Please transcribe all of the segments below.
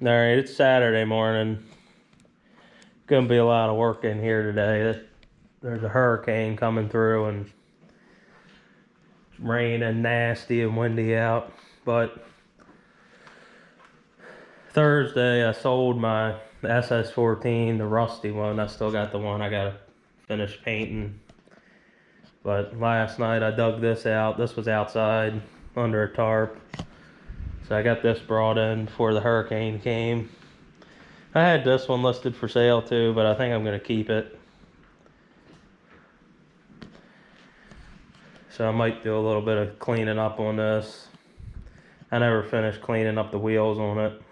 Alright, it's Saturday morning. Gonna be a lot of work in here today. There's a hurricane coming through and rain and nasty and windy out. But Thursday I sold my SS14, the rusty one. I still got the one I gotta finish painting. But last night I dug this out. This was outside under a tarp. So I got this brought in before the hurricane came. I had this one listed for sale too, but I think I'm gonna keep it. So I might do a little bit of cleaning up on this. I never finished cleaning up the wheels on it.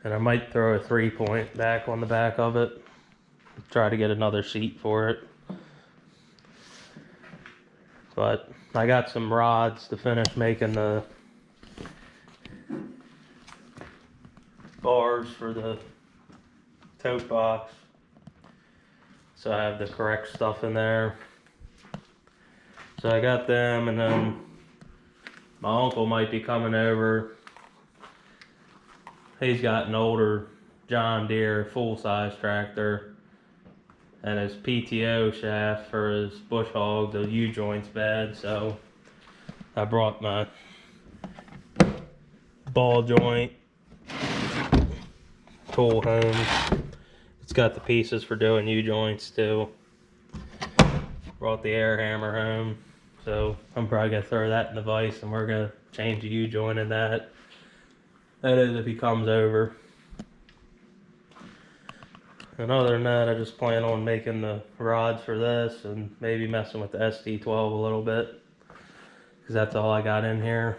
And I might throw a 3-point back on the back of it. Try to get another seat for it. But I got some rods to finish making the bars for the tote box. So I have the correct stuff in there. So I got them, and then my uncle might be coming over. He's got an older John Deere full-size tractor, and his PTO shaft for his bush hog, the U-joint's bad, so I brought my ball joint tool home. It's got the pieces for doing U-joints too. Brought the air hammer home, so I'm probably gonna throw that in the vise, and we're gonna change the U-joint in that. That is if he comes over. And other than that, I just plan on making the rods for this and maybe messing with the ST12 a little bit, because that's all I got in here.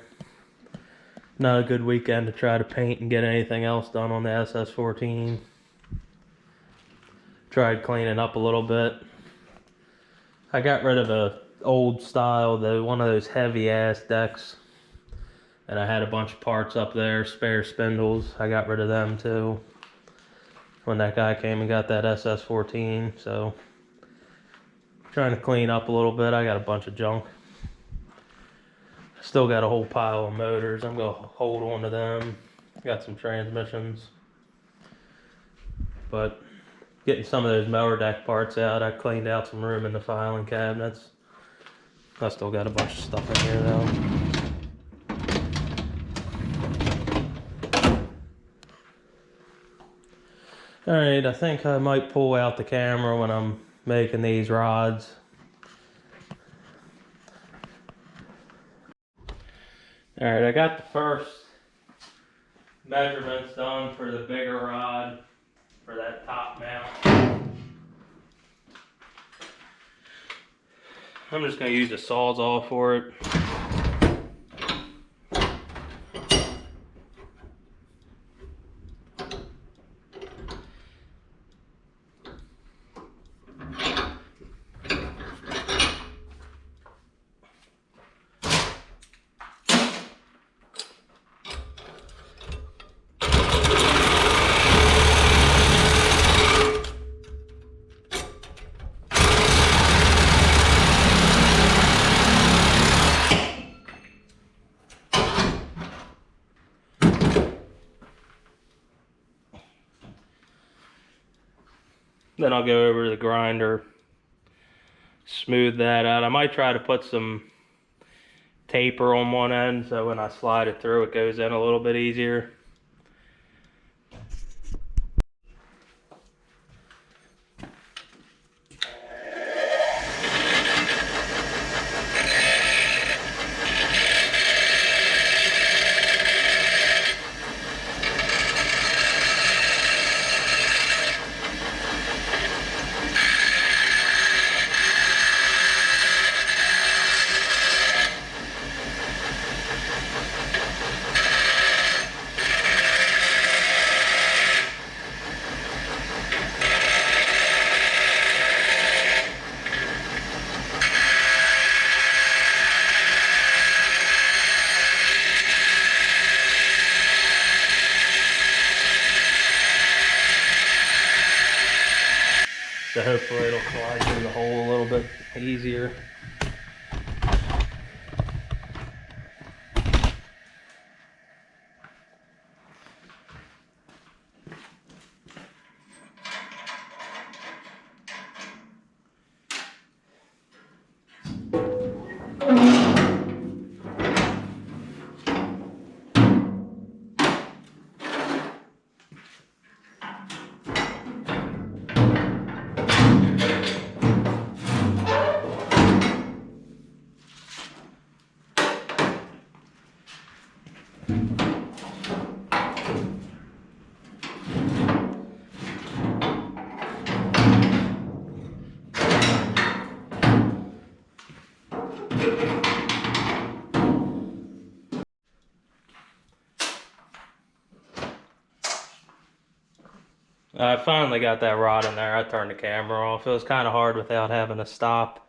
Not a good weekend to try to paint and get anything else done on the SS14. Tried cleaning up a little bit. I got rid of a old style, one of those heavy ass decks, and I had a bunch of parts up there, spare spindles. I got rid of them too when that guy came and got that SS14. So trying to clean up a little bit. I got a bunch of junk. Still got a whole pile of motors. I'm gonna hold on to them. Got some transmissions, but getting some of those mower deck parts out. I cleaned out some room in the filing cabinets. I still got a bunch of stuff in here though. Alright, I think I might pull out the camera when I'm making these rods. Alright, I got the first measurements done for the bigger rod for that top mount. I'm just going to use a Sawzall for it. Then I'll go over to the grinder, smooth that out. I might try to put some taper on one end so when I slide it through it goes in a little bit easier. So hopefully it'll slide through the hole a little bit easier. I finally got that rod in there. I turned the camera off. It was kind of hard without having to stop.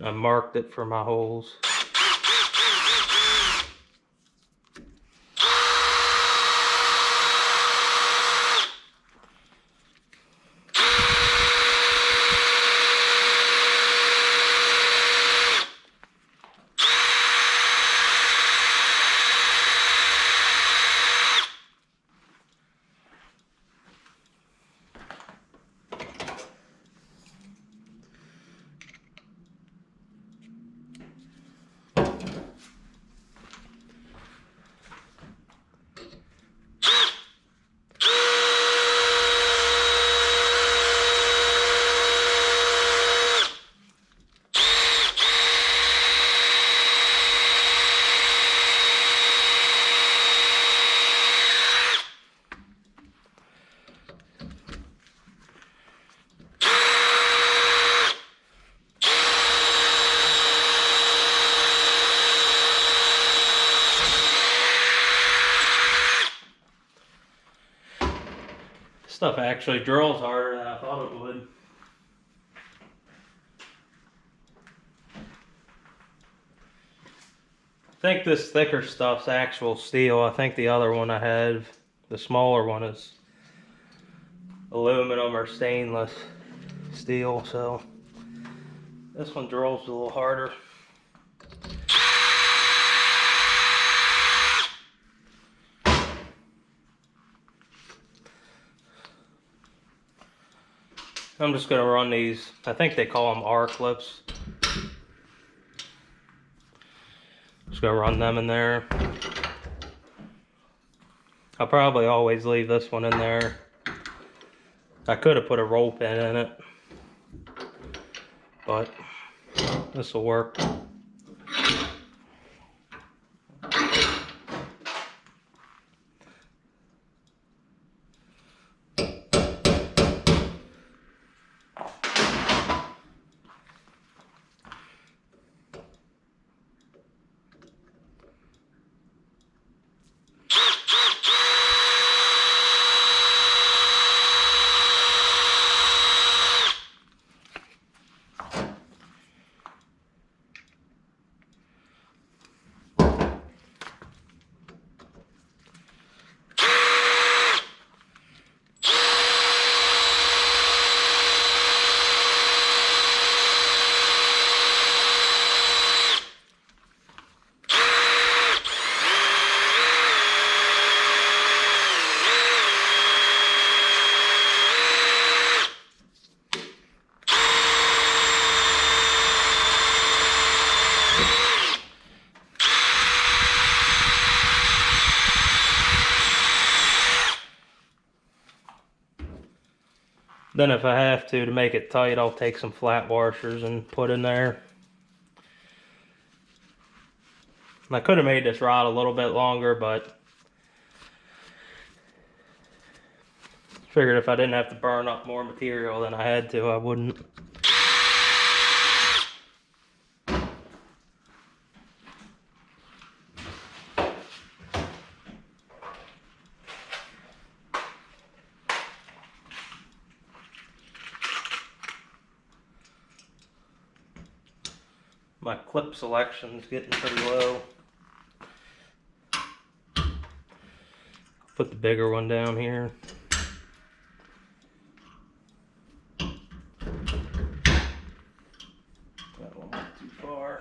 I marked it for my holes. Stuff actually drills harder than I thought it would. I think this thicker stuff's actual steel. I think the other one I had, the smaller one, is aluminum or stainless steel, so this one drills a little harder. I'm just going to run these, I think they call them R clips. Just going to run them in there. I'll probably always leave this one in there. I could have put a roll pin in it, but this will work. Then if I have to make it tight, I'll take some flat washers and put in there. And I could have made this rod a little bit longer, but figured if I didn't have to burn up more material than I had to, I wouldn't. My clip selection's getting pretty low. Put the bigger one down here. That one went too far.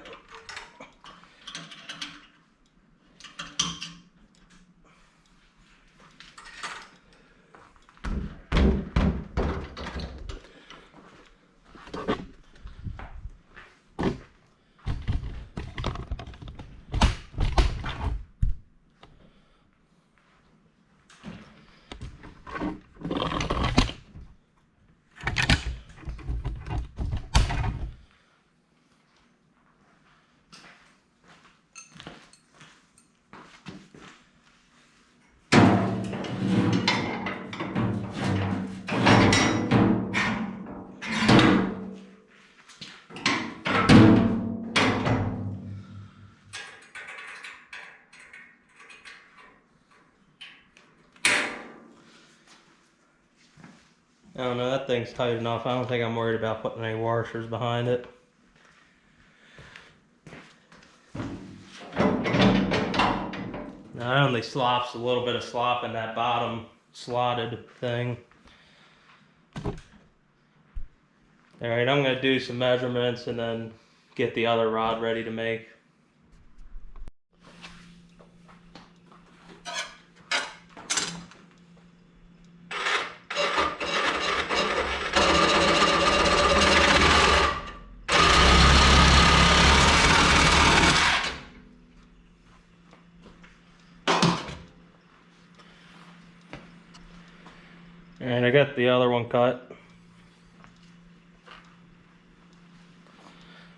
I don't know, that thing's tight enough. I don't think I'm worried about putting any washers behind it. Now, it only slops a little bit of slop in that bottom slotted thing. Alright, I'm going to do some measurements and then get the other rod ready to make. And I got the other one cut.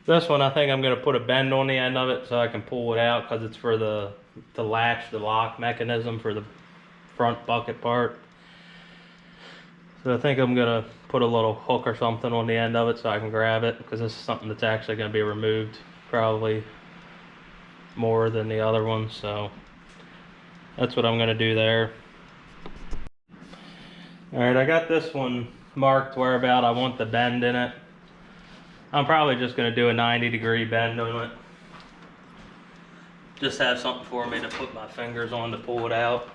This one I think I'm going to put a bend on the end of it so I can pull it out because it's for the latch, the lock mechanism for the front bucket part. So I think I'm going to put a little hook or something on the end of it so I can grab it, because this is something that's actually going to be removed probably more than the other one. So that's what I'm going to do there. Alright, I got this one marked where about I want the bend in it. I'm probably just going to do a 90-degree bend on it. Just have something for me to put my fingers on to pull it out.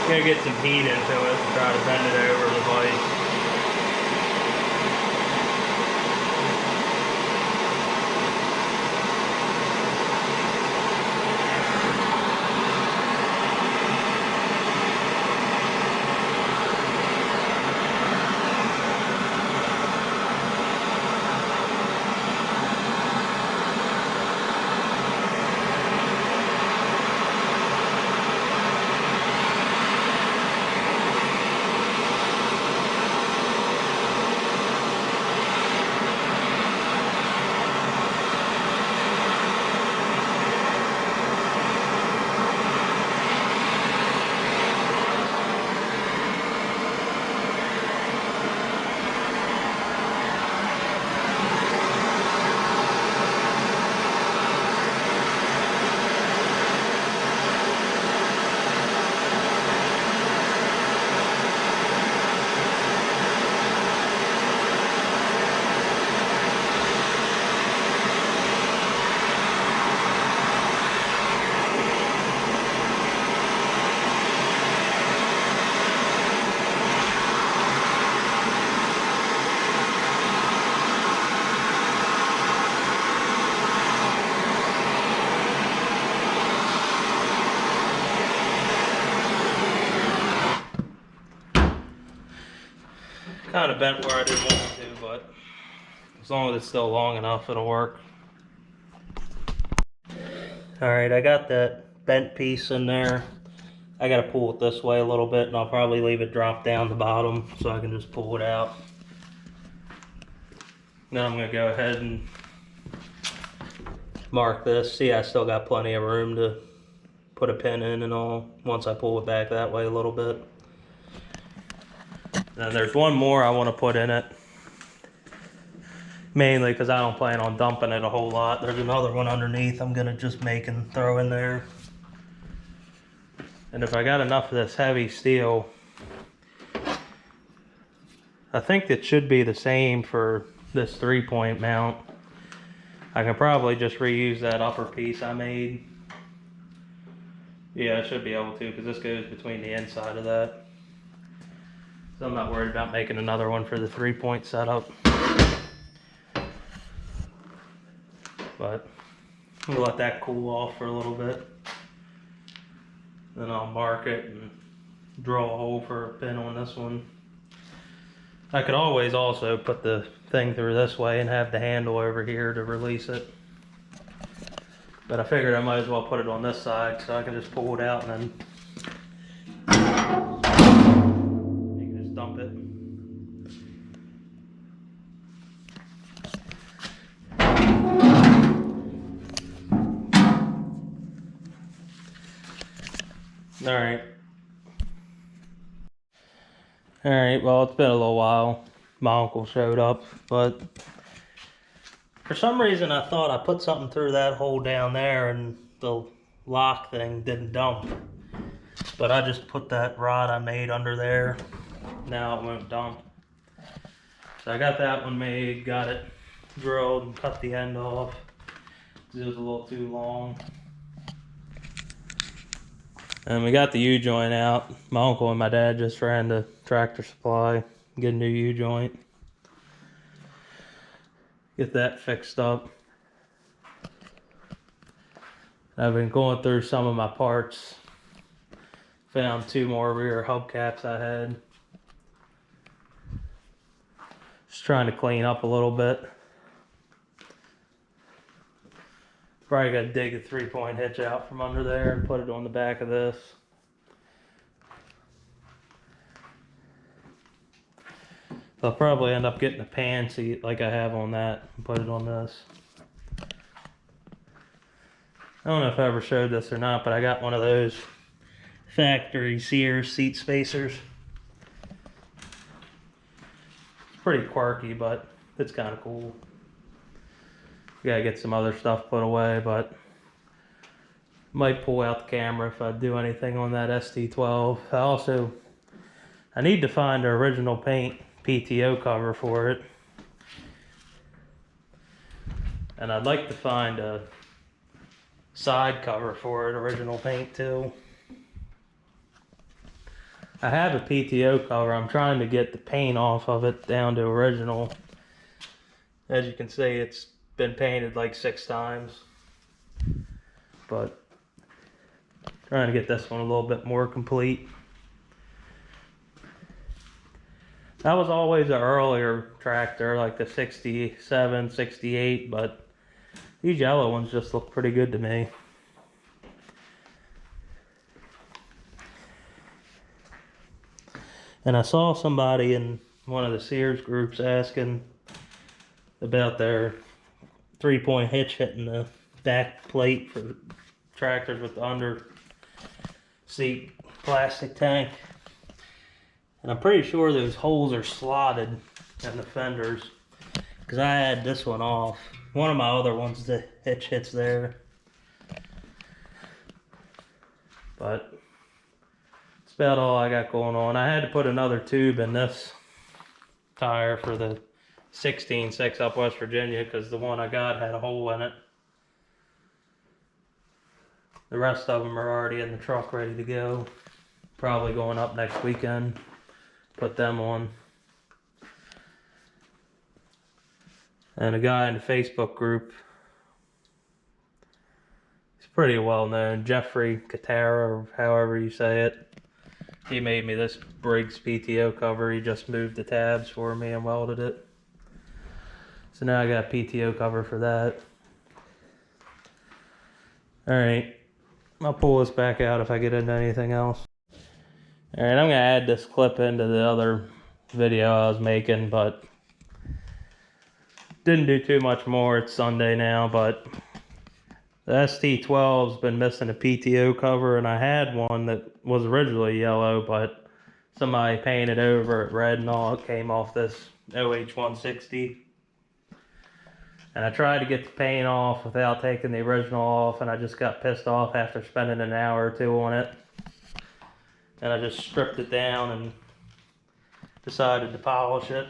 Gonna get some heat into it and try to bend it over the vise. Kind of bent where I didn't want it to, but as long as it's still long enough, it'll work. Alright, I got that bent piece in there. I gotta pull it this way a little bit, and I'll probably leave it drop down the bottom so I can just pull it out. Then I'm gonna go ahead and mark this. See, I still got plenty of room to put a pin in and all once I pull it back that way a little bit. Then there's one more I want to put in it, mainly because I don't plan on dumping it a whole lot. There's another one underneath I'm gonna just make and throw in there. And if I got enough of this heavy steel, I think it should be the same for this 3-point mount. I can probably just reuse that upper piece I made. Yeah, I should be able to, because this goes between the inside of that. So I'm not worried about making another one for the 3-point setup. But we'll let that cool off for a little bit. Then I'll mark it and drill a hole for a pin on this one. I could always also put the thing through this way and have the handle over here to release it. But I figured I might as well put it on this side so I can just pull it out and then you can just dump it. Alright, well, it's been a little while. My uncle showed up, but For some reason I thought I put something through that hole down there and the lock thing didn't dump. But I just put that rod I made under there. Now it won't dump. So I got that one made, got it drilled and cut the end off. It was a little too long. And we got the U-joint out. My uncle and my dad just ran to Tractor Supply, get a new U-joint. Get that fixed up. I've been going through some of my parts. Found 2 more rear hubcaps I had. Just trying to clean up a little bit. Probably got to dig a 3-point hitch out from under there and put it on the back of this. I'll probably end up getting a pan seat like I have on that and put it on this. I don't know if I ever showed this or not, but I got one of those factory Sears seat spacers. It's pretty quirky, but it's kind of cool. Gotta get some other stuff put away, but might pull out the camera if I do anything on that ST12. I need to find the original paint PTO cover for it. And I'd like to find a side cover for it, original paint too. I have a PTO cover. I'm trying to get the paint off of it down to original. As you can see, it's been painted like 6 times. But trying to get this one a little bit more complete. That was always an earlier tractor, like the 67, 68, but these yellow ones just look pretty good to me. And I saw somebody in one of the Sears groups asking about their 3-point hitch hitting the back plate for tractors with the under seat plastic tank. And I'm pretty sure those holes are slotted in the fenders, because I had this one off. One of my other ones, the hitch hits there. But that's about all I got going on. I had to put another tube in this tire for the 16.6 up West Virginia, because the one I got had a hole in it. The rest of them are already in the truck ready to go. Probably going up next weekend. Put them on. And a guy in the Facebook group, he's pretty well known, Jeffrey Katara, or however you say it. He made me this Briggs PTO cover. He just moved the tabs for me and welded it. So now I got a PTO cover for that. Alright, I'll pull this back out if I get into anything else. Alright, I'm going to add this clip into the other video I was making, but didn't do too much more. It's Sunday now, but the ST12's been missing a PTO cover, and I had one that was originally yellow, but somebody painted over it red and all. It came off this OH160. And I tried to get the paint off without taking the original off, and I just got pissed off after spending an hour or 2 on it. And I just stripped it down and decided to polish it.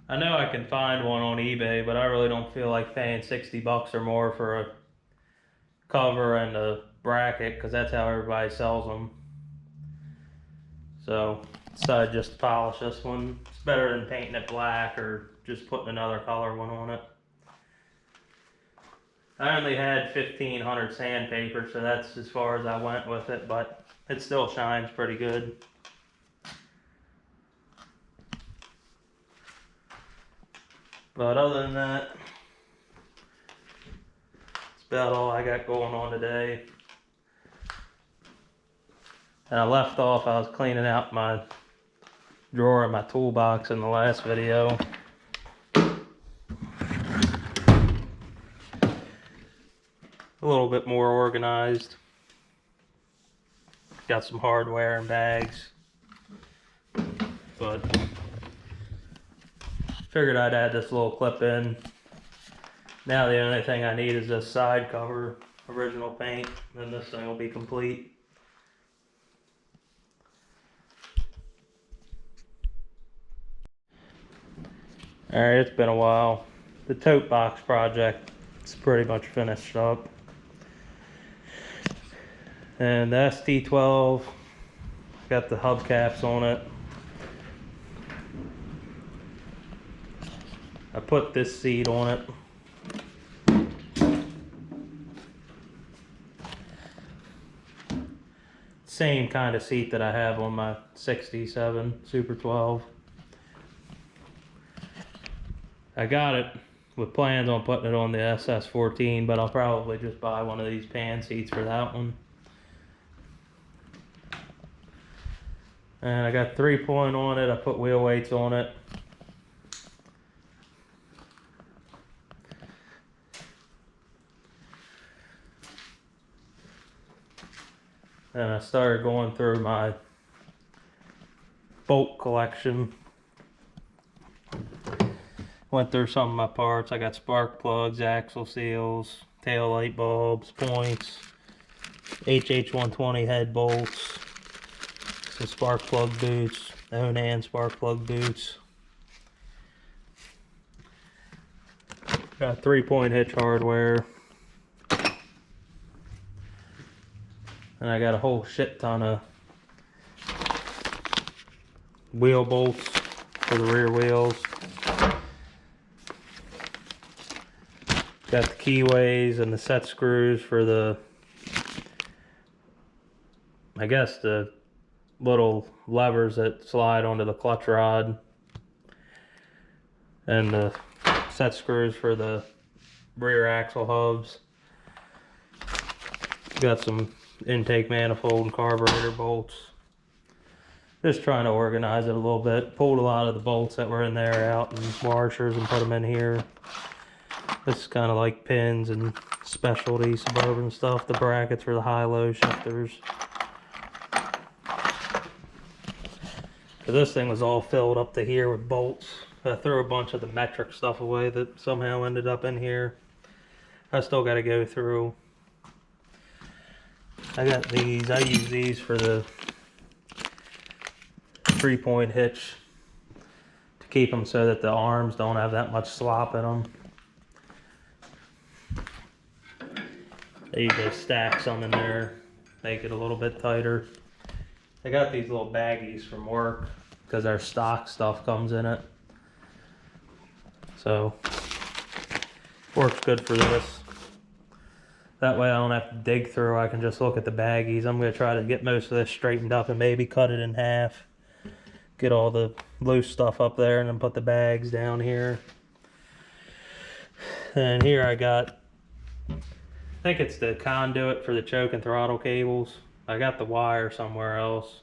I know I can find one on eBay, but I really don't feel like paying $60 or more for a cover and a bracket, because that's how everybody sells them. So decided just to polish this one. It's better than painting it black or just putting another color one on it. I only had 1,500 sandpaper, so that's as far as I went with it, but it still shines pretty good. But other than that, that's about all I got going on today. And I left off, I was cleaning out my drawer in my toolbox in the last video. A little bit more organized. Got some hardware and bags. But Figured I'd add this little clip in. Now the only thing I need is this side cover, original paint, then this thing will be complete. Alright, it's been a while. The tote box project is pretty much finished up. And the ST12, got the hubcaps on it. I put this seat on it. Same kind of seat that I have on my 67 Super 12. I got it with plans on putting it on the SS14, but I'll probably just buy one of these pan seats for that one. And I got 3-point on it. I put wheel weights on it. And I started going through my bolt collection. Went through some of my parts. I got spark plugs, axle seals, tail light bulbs, points, HH120 head bolts, some spark plug boots, Onan spark plug boots. Got 3-point hitch hardware. And I got a whole shit ton of wheel bolts for the rear wheels. Got the keyways and the set screws for the, I guess, the little levers that slide onto the clutch rod. And the set screws for the rear axle hubs. Got some intake manifold and carburetor bolts. Just trying to organize it a little bit. Pulled a lot of the bolts that were in there out and washers and put them in here. This is kind of like pins and specialty suburban stuff. The brackets for the high-low shifters. So this thing was all filled up to here with bolts. I threw a bunch of the metric stuff away that somehow ended up in here. I still got to go through. I got these. I use these for the 3-point hitch to keep them so that the arms don't have that much slop in them. I usually stack some in there, make it a little bit tighter. I got these little baggies from work because our stock stuff comes in it. So, works good for this. That way I don't have to dig through, I can just look at the baggies. I'm going to try to get most of this straightened up and maybe cut it in half. Get all the loose stuff up there and then put the bags down here. And here I got, I think it's the conduit for the choke and throttle cables. I got the wire somewhere else.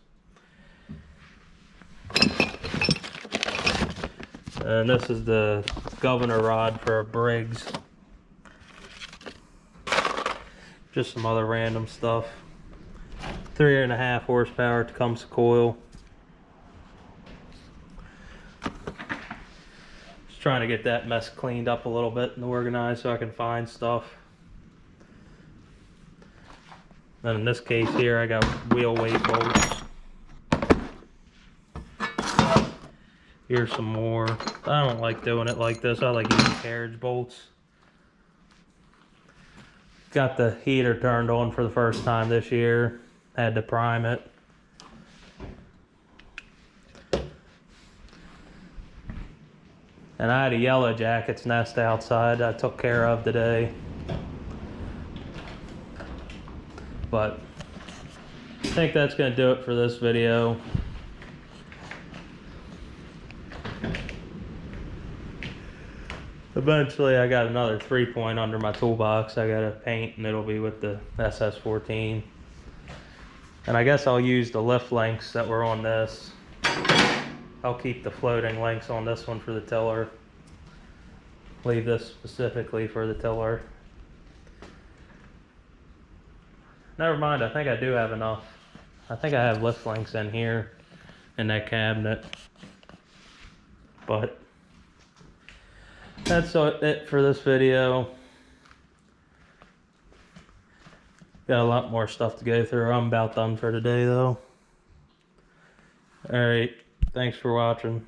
And this is the governor rod for a Briggs. Just some other random stuff. 3.5 horsepower Tecumseh coil. Just trying to get that mess cleaned up a little bit and organized so I can find stuff. And in this case here I got wheel weight bolts. Here's some more. I don't like doing it like this. I like using carriage bolts. Got the heater turned on for the first time this year. Had to prime it. And I had a yellow jacket's nest outside I took care of today. But I think that's going to do it for this video. Eventually I got another 3-point under my toolbox I gotta paint, and it'll be with the SS14. And I guess I'll use the lift links that were on this. I'll keep the floating links on this one for the tiller. Leave this specifically for the tiller. Never mind, I think I do have enough. I think I have lift links in here in that cabinet. But that's it for this video. Got a lot more stuff to go through. I'm about done for today though. Alright, thanks for watching.